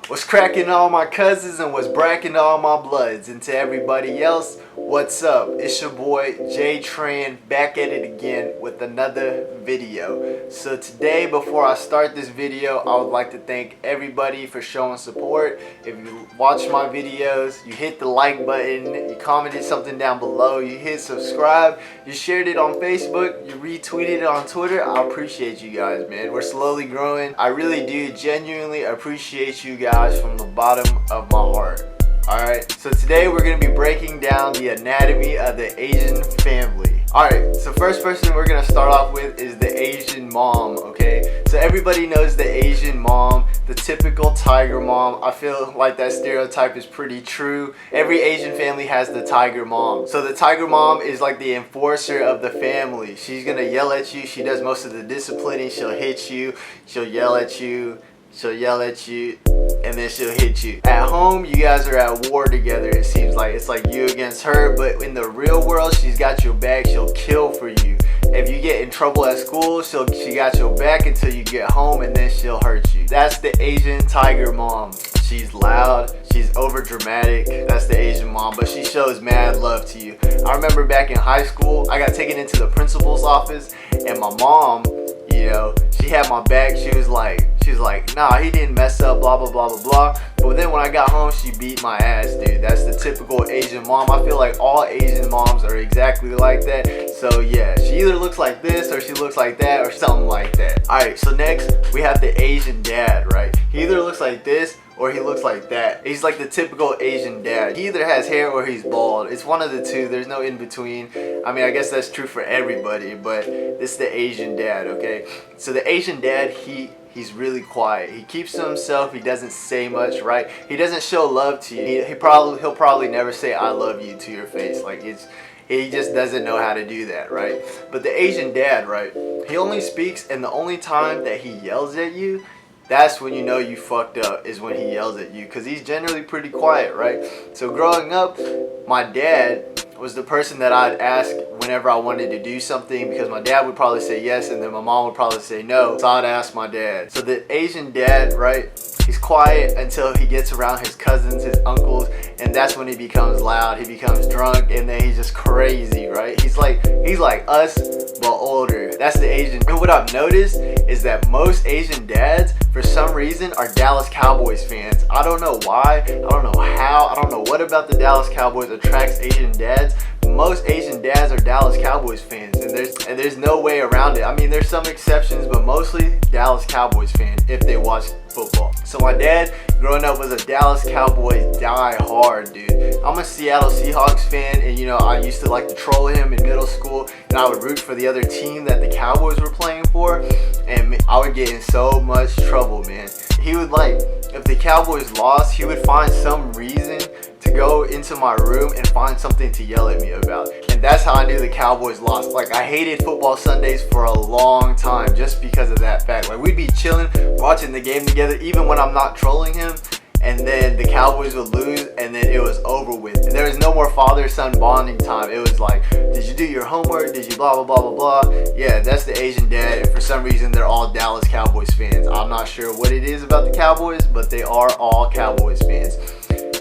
What's cracking all my cousins and what's bracking all my bloods? And to everybody else, what's up? It's your boy Tran back at it again with another video. So today, before I start this video, I would like to thank everybody for showing support. If you watch my videos, you hit the like button, you commented something down below, you hit subscribe, you shared it on Facebook, you retweeted it on Twitter. I appreciate you guys, man. We're slowly growing. I really do genuinely appreciate you guys from the bottom of my heart. Alright, so today we're going to be breaking down the anatomy of the Asian family. Alright, so first person we're going to start off with is the Asian mom, okay? So everybody knows the Asian mom, the typical tiger mom. I feel like that stereotype is pretty true. Every Asian family has the tiger mom. So the tiger mom is like the enforcer of the family. She's going to yell at you. She does most of the disciplining. She'll hit you. She'll yell at you. She'll yell at you, and then she'll hit you. At home, you guys are at war together, it seems like. It's like you against her, but in the real world, she's got your back. She'll kill for you. If you get in trouble at school, she got your back until you get home, and then she'll hurt you. That's the Asian tiger mom. She's loud, she's over dramatic. That's the Asian mom, but she shows mad love to you. I remember back in high school, I got taken into the principal's office, and my mom, you know, she had my back. She was like, nah, he didn't mess up, blah, blah, blah, blah, blah. But then when I got home, she beat my ass, dude. That's the typical Asian mom. I feel like all Asian moms are exactly like that. So yeah, she either looks like this or she looks like that or something like that. Alright, so next we have the Asian dad, right? He either looks like this or he looks like that. He's like the typical Asian dad. He either has hair or he's bald. It's one of the two. There's no in between. I mean, I guess that's true for everybody, but this is the Asian dad, okay? So the Asian dad, he's really quiet. He keeps to himself. He doesn't say much, right? He doesn't show love to you. He'll probably never say I love you to your face. Like he just doesn't know how to do that, right? But the Asian dad, right? He only speaks, and the only time that he yells at you, that's when you know you fucked up, is when he yells at you, because he's generally pretty quiet, right? So growing up, my dad was the person that I'd ask whenever I wanted to do something, because my dad would probably say yes and then my mom would probably say no, so I'd ask my dad. So the Asian dad, right, he's quiet until he gets around his cousins, his uncles, and that's when he becomes loud. He becomes drunk, and then he's just crazy, right? He's like us, but older. That's the Asian. And what I've noticed is that most Asian dads, for some reason, are Dallas Cowboys fans. I don't know why. I don't know how. I don't know what about the Dallas Cowboys attracts Asian dads. Most Asian dads are Dallas Cowboys fans, and there's no way around it. I mean, there's some exceptions, but mostly Dallas Cowboys fan if they watch football. So my dad, growing up, was a Dallas Cowboys die hard, dude. I'm a Seattle Seahawks fan, and you know, I used to like to troll him in middle school, and I would root for the other team that the Cowboys were playing for, and I would get in so much trouble, man. He would, like, if the Cowboys lost, he would find some reason to go into my room and find something to yell at me about. And that's how I knew the Cowboys lost. Like, I hated football Sundays for a long time just because of that fact. Like, we'd be chilling, watching the game together, even when I'm not trolling him, and then the Cowboys would lose, and then it was over with. And there was no more father-son bonding time. It was like, did you do your homework? Did you blah, blah, blah, blah, blah? Yeah, that's the Asian dad, and for some reason, they're all Dallas Cowboys fans. I'm not sure what it is about the Cowboys, but they are all Cowboys fans.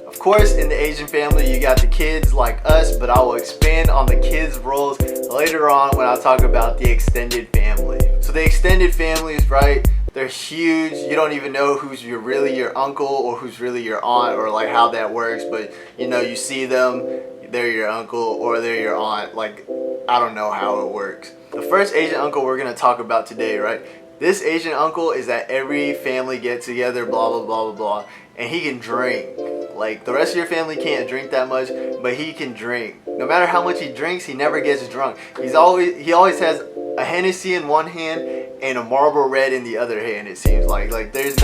Of course, in the Asian family, you got the kids like us, but I will expand on the kids' roles later on when I talk about the extended family. So the extended families, right? They're huge. You don't even know who's really your uncle or who's really your aunt, or like how that works, but you know, you see them, they're your uncle or they're your aunt. Like, I don't know how it works. The first Asian uncle we're gonna talk about today, right? This Asian uncle is that every family gets together, blah, blah, blah, blah, blah, and he can drink. Like, the rest of your family can't drink that much, but he can drink. No matter how much he drinks, he never gets drunk. He always has a Hennessy in one hand and a Marlboro Red in the other hand, it seems like. Like, there's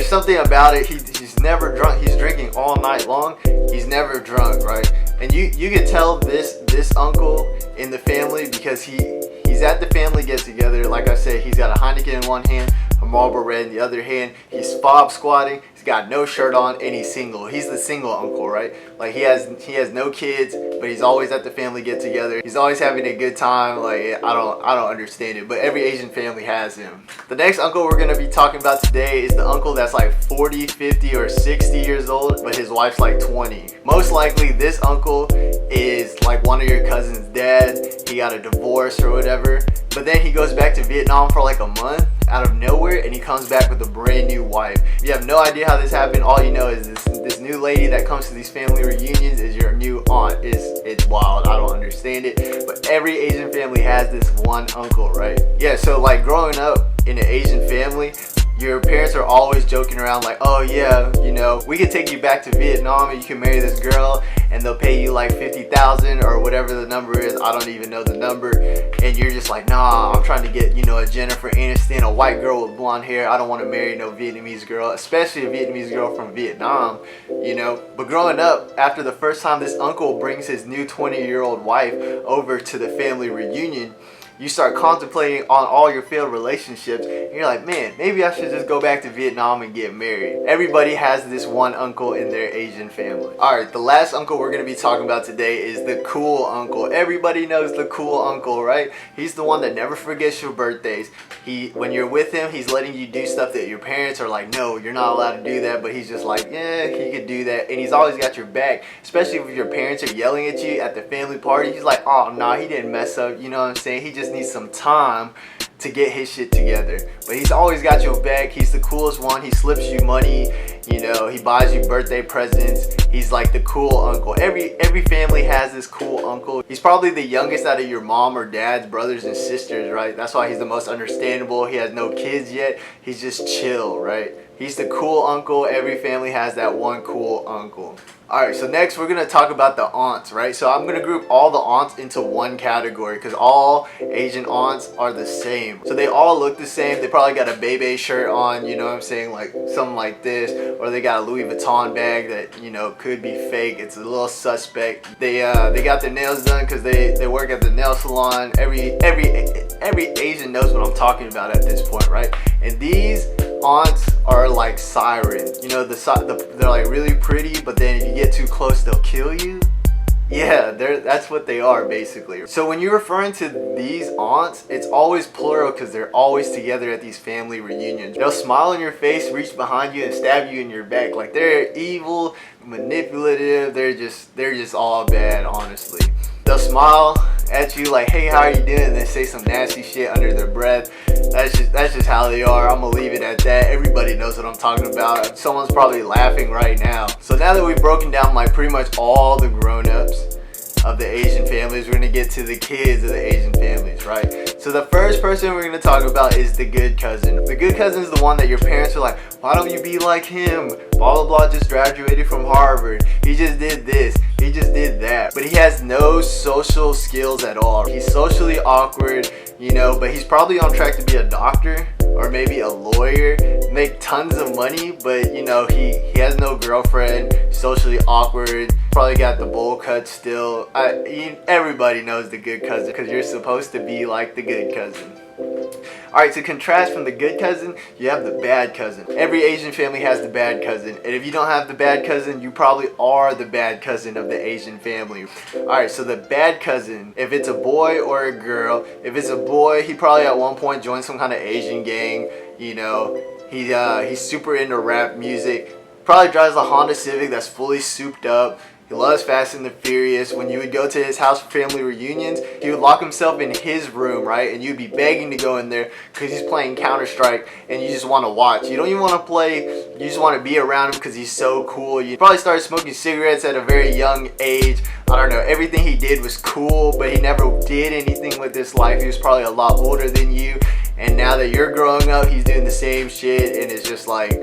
something about it. He's never drunk. He's drinking all night long. He's never drunk, right? And you can tell this uncle in the family because he's at the family get together. Like I said, he's got a Heineken in one hand, a Marlboro Red in the other hand. He's fob squatting, he's got no shirt on, and he's single. He's the single uncle, right? Like he has no kids, but he's always at the family get together. He's always having a good time. Like I don't understand it, but every Asian family has him. The next uncle we're gonna be talking about today is the uncle that's like 40, 50, or 60 years old, but his wife's like 20. Most likely this uncle is like one of your cousin's dad. He got a divorce or whatever, but then he goes back to Vietnam for like a month out of nowhere, and he comes back with a brand new wife. You have no idea how this happened. All you know is this new lady that comes to these family reunions is your new aunt. It's wild. I don't understand it, but every Asian family has this one uncle, right? Yeah, so like growing up in an Asian family, your parents are always joking around like, oh yeah, you know, we could take you back to Vietnam and you can marry this girl and they'll pay you like 50,000 or whatever the number is. I don't even know the number. And you're just like, nah, I'm trying to get, you know, a Jennifer Aniston, a white girl with blonde hair. I don't want to marry no Vietnamese girl, especially a Vietnamese girl from Vietnam, you know. But growing up, after the first time this uncle brings his new 20-year-old wife over to the family reunion, you start contemplating on all your failed relationships, and you're like, man, maybe I should just go back to Vietnam and get married. Everybody has this one uncle in their Asian family. Alright, the last uncle we're going to be talking about today is the cool uncle. Everybody knows the cool uncle, right? He's the one that never forgets your birthdays. When you're with him, he's letting you do stuff that your parents are like, no, you're not allowed to do that, but he's just like, yeah, he could do that, and he's always got your back, especially if your parents are yelling at you at the family party. He's like, oh, nah, he didn't mess up, you know what I'm saying? He just needs some time to get his shit together, but he's always got your back. He's the coolest one. He slips you money, you know, he buys you birthday presents. He's like the cool uncle. Every family has this cool uncle. He's probably the youngest out of your mom or dad's brothers and sisters, right? That's why he's the most understandable. He has no kids yet. He's just chill, right? He's the cool uncle. Every family has that one cool uncle. Alright, so next we're going to talk about the aunts, right? So I'm going to group all the aunts into one category because all Asian aunts are the same. So they all look the same. They probably got a Bebe shirt on, you know what I'm saying, like something like this. Or they got a Louis Vuitton bag that, you know, could be fake. It's a little suspect. They got their nails done because they work at the nail salon. Every Asian knows what I'm talking about at this point, right? And these aunts are like sirens. You know, they're like really pretty, but then if you get too close, they'll kill you. Yeah, that's what they are basically. So when you're referring to these aunts, it's always plural because they're always together at these family reunions. They'll smile in your face, reach behind you, and stab you in your back. Like they're evil, manipulative. They're just all bad, honestly. They'll smile at you like, hey, how are you doing? And then say some nasty shit under their breath. That's just how they are. I'm gonna leave it at that. Everybody knows what I'm talking about. Someone's probably laughing right now. So now that we've broken down like pretty much all the grown-ups of the Asian families, we're gonna get to the kids of the Asian families, right? So the first person we're gonna talk about is the good cousin. The good cousin is the one that your parents are like, why don't you be like him? Blah blah blah, just graduated from Harvard. He just did this. He just did that. But he has no social skills at all. He's socially awkward, you know, but he's probably on track to be a doctor or maybe a lawyer, make tons of money, but you know, he has no girlfriend, socially awkward, probably got the bowl cut still. Everybody knows the good cousin because you're supposed to be like the good cousin. Alright, to contrast from the good cousin, you have the bad cousin. Every Asian family has the bad cousin, and if you don't have the bad cousin, you probably are the bad cousin of the Asian family. Alright, so the bad cousin, if it's a boy or a girl, if it's a boy, he probably at one point joined some kind of Asian gang, you know, he's super into rap music, probably drives a Honda Civic that's fully souped up. He loves Fast and the Furious. When you would go to his house for family reunions, he would lock himself in his room, right? And you'd be begging to go in there because he's playing Counter-Strike and you just want to watch. You don't even want to play, you just want to be around him because he's so cool. You probably started smoking cigarettes at a very young age. I don't know, everything he did was cool, but he never did anything with his life. He was probably a lot older than you. And now that you're growing up, he's doing the same shit and it's just like,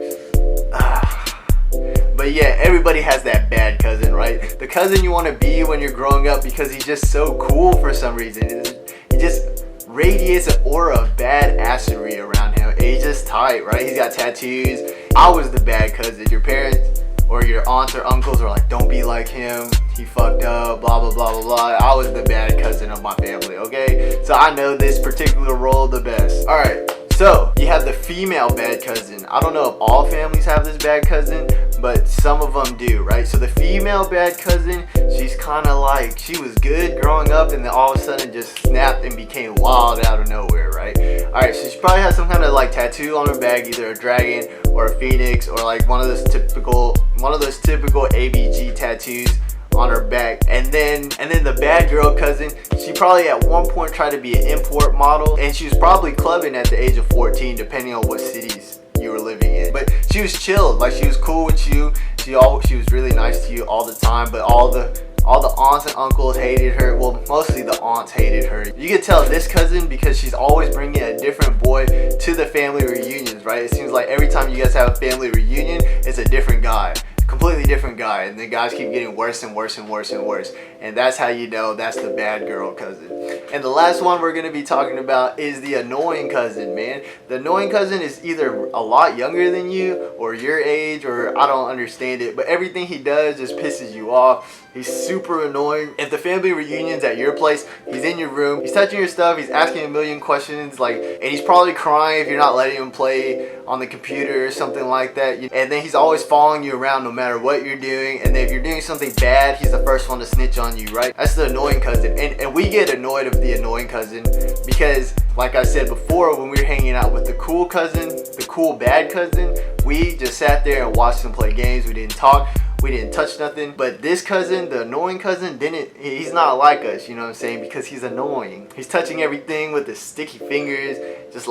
But yeah, everybody has that bad cousin, right? The cousin you want to be when you're growing up because he's just so cool for some reason. He just radiates an aura of badassery around him. He's just tight, right? He's got tattoos. I was the bad cousin. Your parents or your aunts or uncles were like, don't be like him. He fucked up, blah, blah, blah, blah, blah. I was the bad cousin of my family, okay? So I know this particular role the best. All right. So you have the female bad cousin. I don't know if all families have this bad cousin, but some of them do, right? So the female bad cousin, she's kind of like, she was good growing up and then all of a sudden just snapped and became wild out of nowhere, right? All right, so she probably has some kind of like tattoo on her back, either a dragon or a phoenix, or like one of those typical ABG tattoos on her back. And then the bad girl cousin, she probably at one point tried to be an import model, and she was probably clubbing at the age of 14, depending on what cities you were living in. But she was chilled, like she was cool with you. She was really nice to you all the time, but all the aunts and uncles hated her. Well, mostly the aunts hated her. You can tell this cousin because she's always bringing a different boy to the family reunions, right? It seems like every time you guys have a family reunion, it's a different guy. Completely different guy, and the guys keep getting worse and worse and worse and worse, and that's how you know that's the bad girl cousin. And the last one we're going to be talking about is the annoying cousin, man. The annoying cousin is either a lot younger than you or your age, or I don't understand it, but everything he does just pisses you off. He's super annoying. If the family reunion's at your place, he's in your room, he's touching your stuff, he's asking a million questions, like, and he's probably crying if you're not letting him play on the computer or something like that. And then he's always following you around no matter what you're doing, and then if you're doing something bad, he's the first one to snitch on you, right? That's the annoying cousin. And we get annoyed of the annoying cousin because, like I said before, when we were hanging out with the cool cousin, the cool bad cousin, we just sat there and watched him play games. We didn't talk, we didn't touch nothing. But this cousin, the annoying cousin, he's not like us, you know what I'm saying? Because he's annoying. He's touching everything with his sticky fingers, just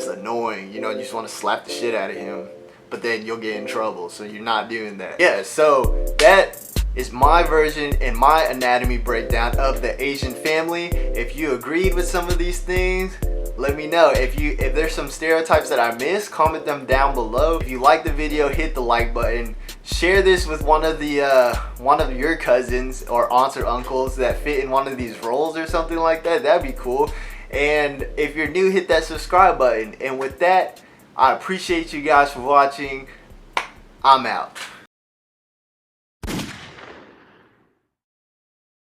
annoying. You know, you just want to slap the shit out of him, but then you'll get in trouble, so you're not doing that. Yeah, so that is my version and my anatomy breakdown of the Asian family. If you agreed with some of these things, let me know. If there's some stereotypes that I missed, comment them down below. If you like the video, hit the like button. Share this with one of your cousins or aunts or uncles that fit in one of these roles or something like that. That'd be cool. And if you're new, hit that subscribe button. And with that, I appreciate you guys for watching. I'm out.